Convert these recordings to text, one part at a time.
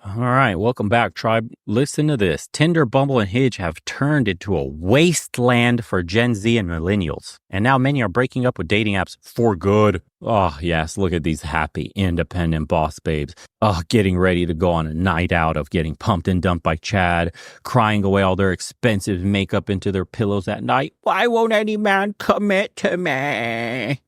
All right, welcome back, tribe. Listen to this. Tinder, Bumble, and Hinge have turned into a wasteland for Gen Z and millennials. And now many are breaking up with dating apps for good. Oh, yes, look at these happy, independent boss babes. Oh, getting ready to go on a night out of getting pumped and dumped by Chad, crying away all their expensive makeup into their pillows at night. Why won't any man commit to me?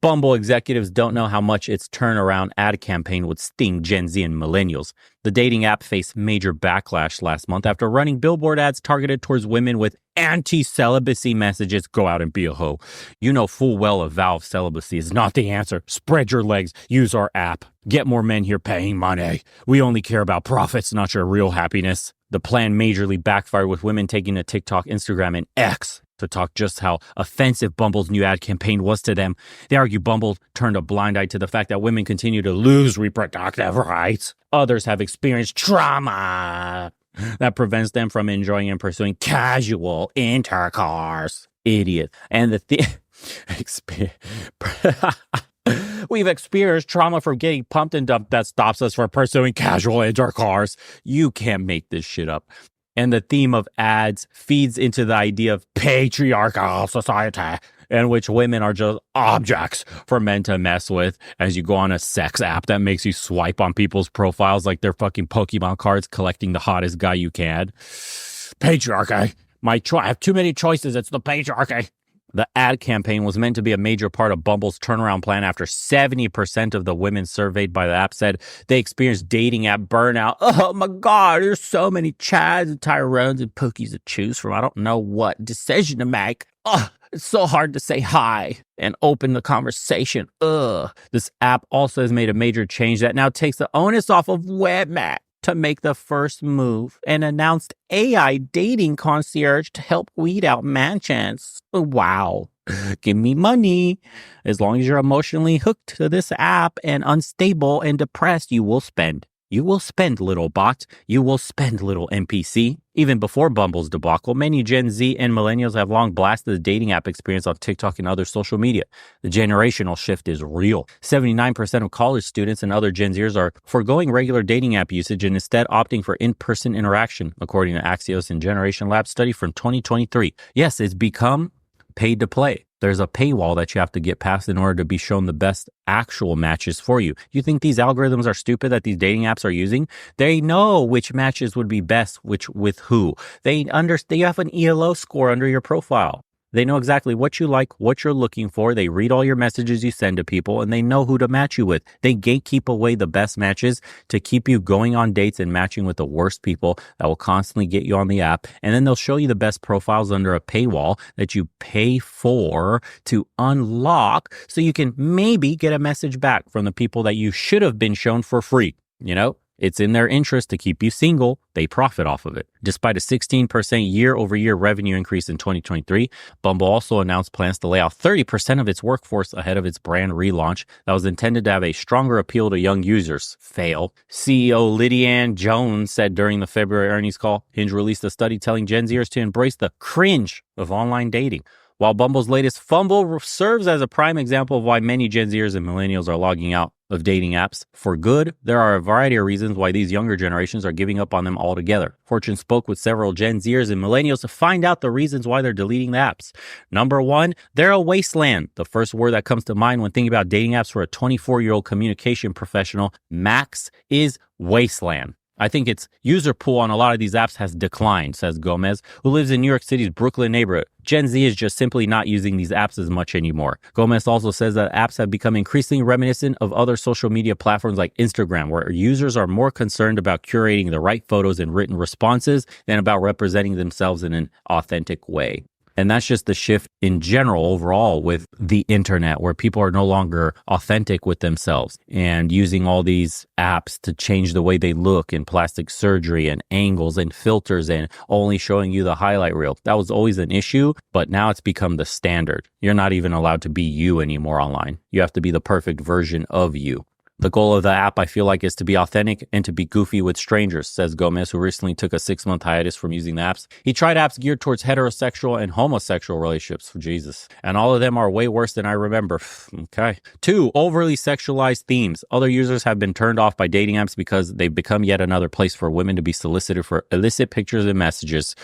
Bumble executives don't know how much its turnaround ad campaign would sting Gen Z and millennials. The dating app faced major backlash last month after running billboard ads targeted towards women with anti-celibacy messages. Go out and be a hoe. You know full well a vow of celibacy is not the answer. Spread your legs. Use our app. Get more men here paying money. We only care about profits, not your real happiness. The plan majorly backfired with women taking to TikTok, Instagram, and X to talk just how offensive Bumble's new ad campaign was to them. They argue Bumble turned a blind eye to the fact that women continue to lose reproductive rights. Others have experienced trauma that prevents them from enjoying and pursuing casual intercourse. Idiot. And we've experienced trauma from getting pumped and dumped that stops us from pursuing casual intercourse. You can't make this shit up. And the theme of ads feeds into the idea of patriarchal society in which women are just objects for men to mess with as you go on a sex app that makes you swipe on people's profiles like they're fucking Pokemon cards collecting the hottest guy you can. Patriarchy. I have too many choices. It's the patriarchy. The ad campaign was meant to be a major part of Bumble's turnaround plan after 70% of the women surveyed by the app said they experienced dating app burnout. Oh my God, there's so many Chads and Tyrones and Pookies to choose from. I don't know what decision to make. It's so hard to say hi and open the conversation. This app also has made a major change that now takes the onus off of women to make the first move and announced AI dating concierge to help weed out matches. Wow. Give me money. As long as you're emotionally hooked to this app and unstable and depressed, you will spend. You will spend, little bot. You will spend, little NPC. Even before Bumble's debacle, many Gen Z and millennials have long blasted the dating app experience on TikTok and other social media. The generational shift is real. 79% of college students and other Gen Zers are foregoing regular dating app usage and instead opting for in-person interaction, according to Axios and Generation Lab study from 2023. Yes, it's become paid to play. There's a paywall that you have to get past in order to be shown the best actual matches for you. You think these algorithms are stupid that these dating apps are using? They know which matches would be best, with who. They have an ELO score under your profile. They know exactly what you like, what you're looking for. They read all your messages you send to people, and they know who to match you with. They gatekeep away the best matches to keep you going on dates and matching with the worst people that will constantly get you on the app. And then they'll show you the best profiles under a paywall that you pay for to unlock so you can maybe get a message back from the people that you should have been shown for free. You know? It's in their interest to keep you single. They profit off of it. Despite a 16% year-over-year revenue increase in 2023, Bumble also announced plans to lay off 30% of its workforce ahead of its brand relaunch that was intended to have a stronger appeal to young users. Fail. CEO Lydianne Jones said during the February earnings call, Hinge released a study telling Gen Zers to embrace the cringe of online dating. While Bumble's latest fumble serves as a prime example of why many Gen Zers and millennials are logging out of dating apps for good, there are a variety of reasons why these younger generations are giving up on them altogether. Fortune spoke with several Gen Zers and millennials to find out the reasons why they're deleting the apps. Number one, they're a wasteland. The first word that comes to mind when thinking about dating apps for a 24-year-old communication professional, Max, is wasteland. I think its user pool on a lot of these apps has declined, says Gomez, who lives in New York City's Brooklyn neighborhood. Gen Z is just simply not using these apps as much anymore. Gomez also says that apps have become increasingly reminiscent of other social media platforms like Instagram, where users are more concerned about curating the right photos and written responses than about representing themselves in an authentic way. And that's just the shift in general overall with the internet, where people are no longer authentic with themselves and using all these apps to change the way they look in plastic surgery and angles and filters and only showing you the highlight reel. That was always an issue, but now it's become the standard. You're not even allowed to be you anymore online. You have to be the perfect version of you. The goal of the app, I feel like, is to be authentic and to be goofy with strangers, says Gomez, who recently took a 6-month hiatus from using the apps. He tried apps geared towards heterosexual and homosexual relationships. Jesus. And all of them are way worse than I remember. Okay. 2, overly sexualized themes. Other users have been turned off by dating apps because they've become yet another place for women to be solicited for illicit pictures and messages.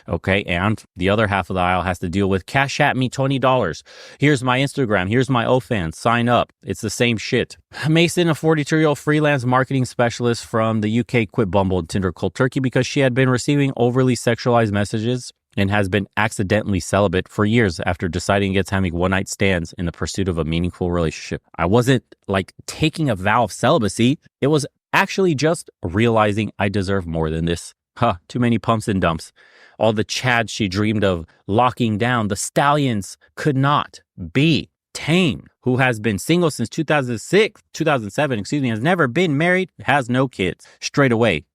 Okay. And the other half of the aisle has to deal with cash at me $20. Here's my Instagram. Here's my OFAN. Sign up. It's the same shit. Mason, a 42-year-old freelance marketing specialist from the UK, quit Bumble and Tinder cold turkey because she had been receiving overly sexualized messages and has been accidentally celibate for years after deciding against having one-night stands in the pursuit of a meaningful relationship. I wasn't like taking a vow of celibacy. It was actually just realizing I deserve more than this. Too many pumps and dumps. All the chads she dreamed of locking down, the stallions could not be tamed. Who has been single since 2007, has never been married, has no kids. Straight away.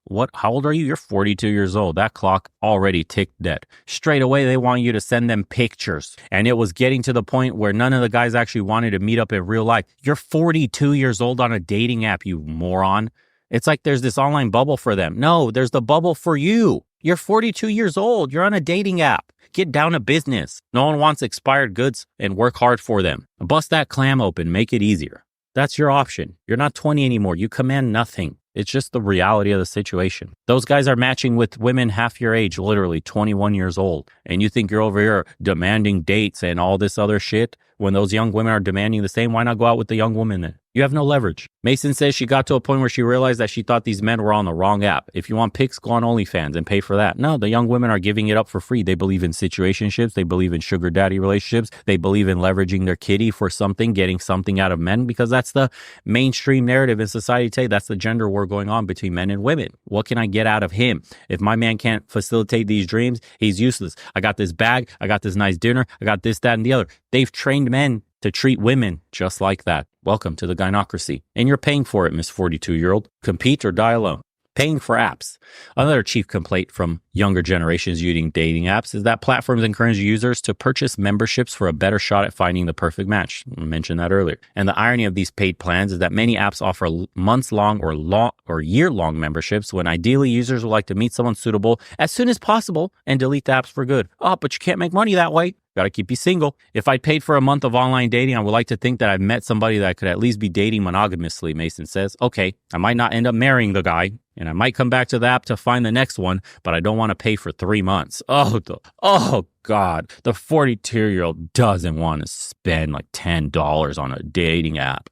What? How old are you? You're 42 years old. That clock already ticked dead. Straight away, they want you to send them pictures. And it was getting to the point where none of the guys actually wanted to meet up in real life. You're 42 years old on a dating app, you moron. It's like there's this online bubble for them. No, there's the bubble for you. You're 42 years old. You're on a dating app. Get down to business. No one wants expired goods and work hard for them. Bust that clam open. Make it easier. That's your option. You're not 20 anymore. You command nothing. It's just the reality of the situation. Those guys are matching with women half your age, literally 21 years old. And you think you're over here demanding dates and all this other shit? When those young women are demanding the same, why not go out with the young woman then? You have no leverage. Mason says she got to a point where she realized that she thought these men were on the wrong app. If you want pics, go on OnlyFans and pay for that. No, the young women are giving it up for free. They believe in situationships. They believe in sugar daddy relationships. They believe in leveraging their kitty for something, getting something out of men, because that's the mainstream narrative in society today. That's the gender war going on between men and women. What can I get out of him? If my man can't facilitate these dreams, he's useless. I got this bag. I got this nice dinner. I got this, that, and the other. They've trained men to treat women just like that. Welcome to the gynocracy. And you're paying for it, Miss 42-year-old. Compete or die alone. Paying for apps. Another chief complaint from younger generations using dating apps is that platforms encourage users to purchase memberships for a better shot at finding the perfect match. I mentioned that earlier. And the irony of these paid plans is that many apps offer months-long or year-long memberships when ideally users would like to meet someone suitable as soon as possible and delete the apps for good. Oh, but you can't make money that way. Got to keep you single. If I paid for a month of online dating, I would like to think that I've met somebody that I could at least be dating monogamously, Mason says. Okay, I might not end up marrying the guy, and I might come back to the app to find the next one, but I don't want to pay for 3 months. Oh God, the 42-year-old doesn't want to spend like $10 on a dating app,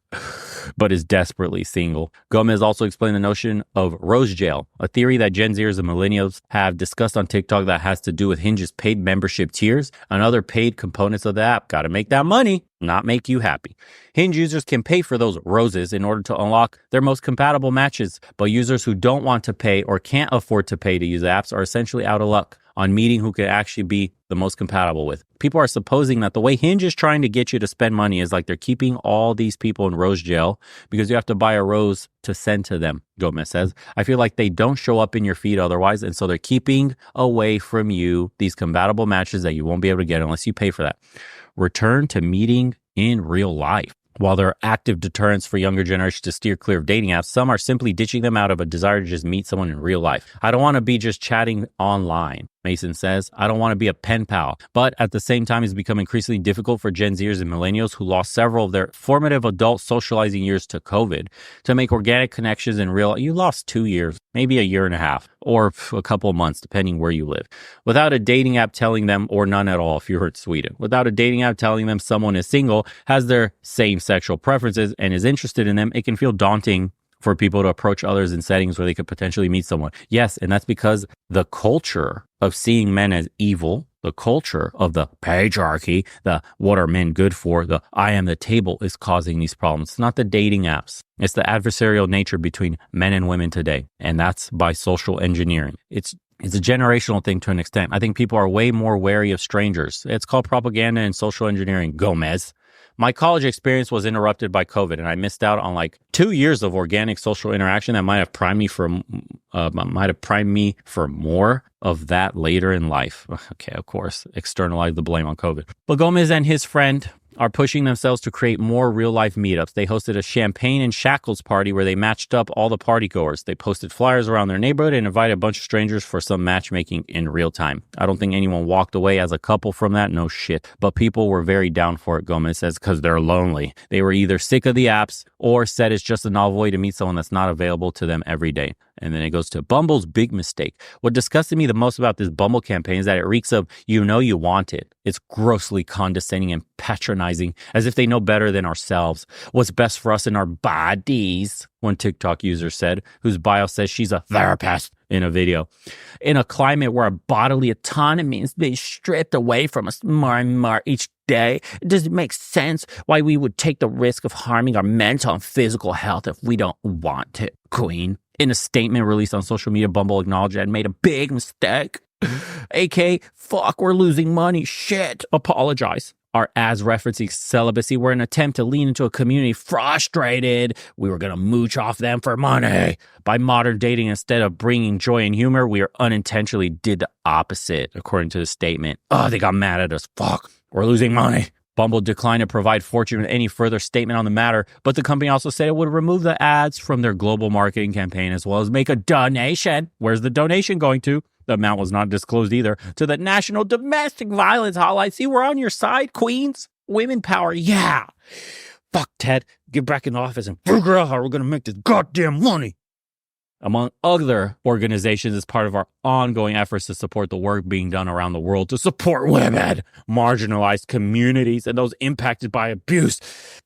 but is desperately single. Gomez also explained the notion of rose jail, a theory that Gen Zers and Millennials have discussed on TikTok that has to do with Hinge's paid membership tiers and other paid components of the app. Got to make that money, not make you happy. Hinge users can pay for those roses in order to unlock their most compatible matches, but users who don't want to pay or can't afford to pay to use the apps are essentially out of luck on meeting who could actually be the most compatible with. People are supposing that the way Hinge is trying to get you to spend money is like they're keeping all these people in rose jail because you have to buy a rose to send to them, Gomez says. I feel like they don't show up in your feed otherwise, and so they're keeping away from you these compatible matches that you won't be able to get unless you pay for that. Return to meeting in real life. While there are active deterrents for younger generations to steer clear of dating apps, some are simply ditching them out of a desire to just meet someone in real life. I don't want to be just chatting online, Mason says. I don't want to be a pen pal. But at the same time, it's become increasingly difficult for Gen Zers and Millennials who lost several of their formative adult socializing years to COVID to make organic connections in real. You lost 2 years, maybe a year and a half, or a couple of months, depending where you live, without a dating app telling them, or none at all if you're in Sweden, without a dating app telling them someone is single, has their same sexual preferences, and is interested in them. It can feel daunting for people to approach others in settings where they could potentially meet someone. Yes, and that's because the culture of seeing men as evil, the culture of the patriarchy, the what are men good for, the I am the table is causing these problems. It's not the dating apps. It's the adversarial nature between men and women today. And that's by social engineering. It's a generational thing to an extent. I think people are way more wary of strangers. It's called propaganda and social engineering, Gomez. My college experience was interrupted by COVID, and I missed out on like 2 years of organic social interaction that might have primed me for more of that later in life. Okay, of course, externalize the blame on COVID. But Gomez and his friend are pushing themselves to create more real-life meetups. They hosted a champagne and shackles party where they matched up all the partygoers. They posted flyers around their neighborhood and invited a bunch of strangers for some matchmaking in real time. I don't think anyone walked away as a couple from that. No shit. But people were very down for it, Gomez says, because they're lonely. They were either sick of the apps or said it's just a novel way to meet someone that's not available to them every day. And then it goes to Bumble's big mistake. What disgusted me the most about this Bumble campaign is that it reeks of, you know you want it. It's grossly condescending and patronizing, as if they know better than ourselves. What's best for us in our bodies, one TikTok user said, whose bio says she's a therapist in a video. In a climate where our bodily autonomy is being stripped away from us more and more each day, it doesn't make sense why we would take the risk of harming our mental and physical health if we don't want to, queen. In a statement released on social media, Bumble acknowledged it had made a big mistake. AK, fuck, we're losing money. Shit. Apologize. Our ads referencing celibacy were an attempt to lean into a community frustrated. We were going to mooch off them for money. By modern dating, instead of bringing joy and humor, we unintentionally did the opposite, according to the statement. Oh, they got mad at us. Fuck, we're losing money. Bumble declined to provide Fortune with any further statement on the matter, but the company also said it would remove the ads from their global marketing campaign as well as make a donation. Where's the donation going to? The amount was not disclosed either. To the National Domestic Violence Hotline. See, we're on your side, queens. Women power, yeah. Fuck, Ted. Get back in the office and figure out how we're going to make this goddamn money. Among other organizations, as part of our ongoing efforts to support the work being done around the world to support women, marginalized communities, and those impacted by abuse.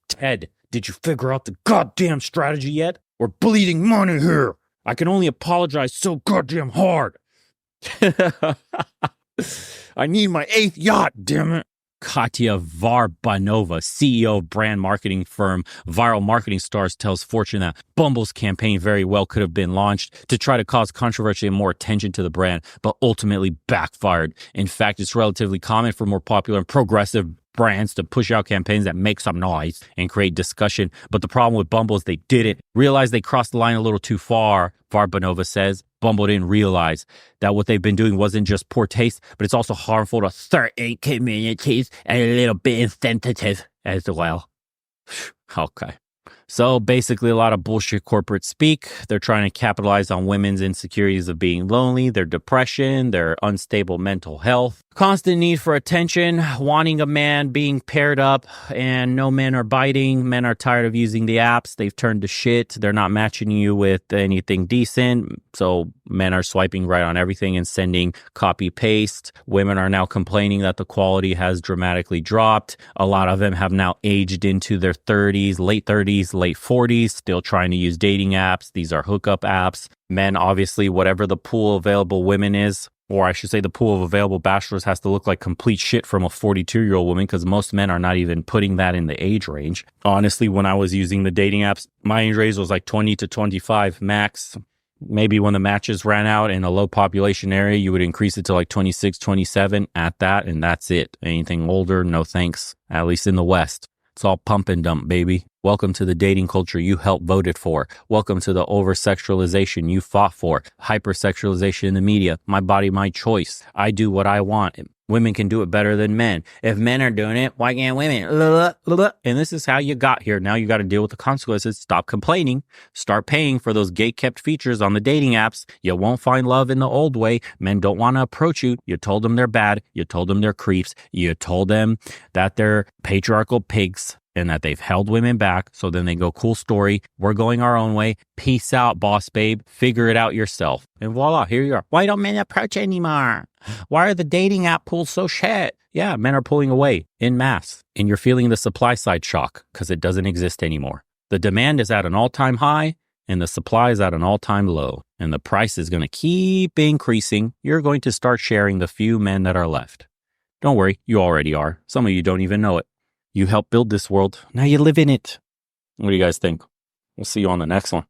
Ted, did you figure out the goddamn strategy yet? We're bleeding money here. I can only apologize so goddamn hard. I need my 8th yacht, damn it. Katya Varbanova, CEO of brand marketing firm Viral Marketing Stars, tells Fortune that Bumble's campaign very well could have been launched to try to cause controversy and more attention to the brand, but ultimately backfired. In fact, it's relatively common for more popular and progressive brands to push out campaigns that make some noise and create discussion. But the problem with Bumble is they didn't realize they crossed the line a little too far. Varbanova says Bumble didn't realize that what they've been doing wasn't just poor taste, but it's also harmful to certain communities and a little bit insensitive as well. Okay. So basically a lot of bullshit corporate speak. They're trying to capitalize on women's insecurities of being lonely, their depression, their unstable mental health, constant need for attention, wanting a man, being paired up, and no men are biting. Men are tired of using the apps. They've turned to shit. They're not matching you with anything decent. So men are swiping right on everything and sending copy paste. Women are now complaining that the quality has dramatically dropped. A lot of them have now aged into their 30s, late 40s, still trying to use dating apps. These are hookup apps. Men, obviously, whatever the pool of available women is, or I should say the pool of available bachelors has to look like complete shit from a 42-year-old woman, because most men are not even putting that in the age range. Honestly, when I was using the dating apps, my age range was like 20 to 25 max. Maybe when the matches ran out in a low population area, you would increase it to like 26, 27 at that, and that's it. Anything older, no thanks, at least in the West. It's all pump and dump, baby. Welcome to the dating culture you helped voted for. Welcome to the over-sexualization you fought for. Hypersexualization in the media. My body, my choice. I do what I want. Women can do it better than men. If men are doing it, why can't women? And this is how you got here. Now you got to deal with the consequences. Stop complaining. Start paying for those gate-kept features on the dating apps. You won't find love in the old way. Men don't want to approach you. You told them they're bad. You told them they're creeps. You told them that they're patriarchal pigs and that they've held women back. So then they go, cool story. We're going our own way. Peace out, boss babe. Figure it out yourself. And voila, here you are. Why don't men approach anymore? Why are the dating app pools so shit? Yeah, men are pulling away en masse. And you're feeling the supply side shock because it doesn't exist anymore. The demand is at an all-time high and the supply is at an all-time low. And the price is going to keep increasing. You're going to start sharing the few men that are left. Don't worry, you already are. Some of you don't even know it. You helped build this world. Now you live in it. What do you guys think? We'll see you on the next one.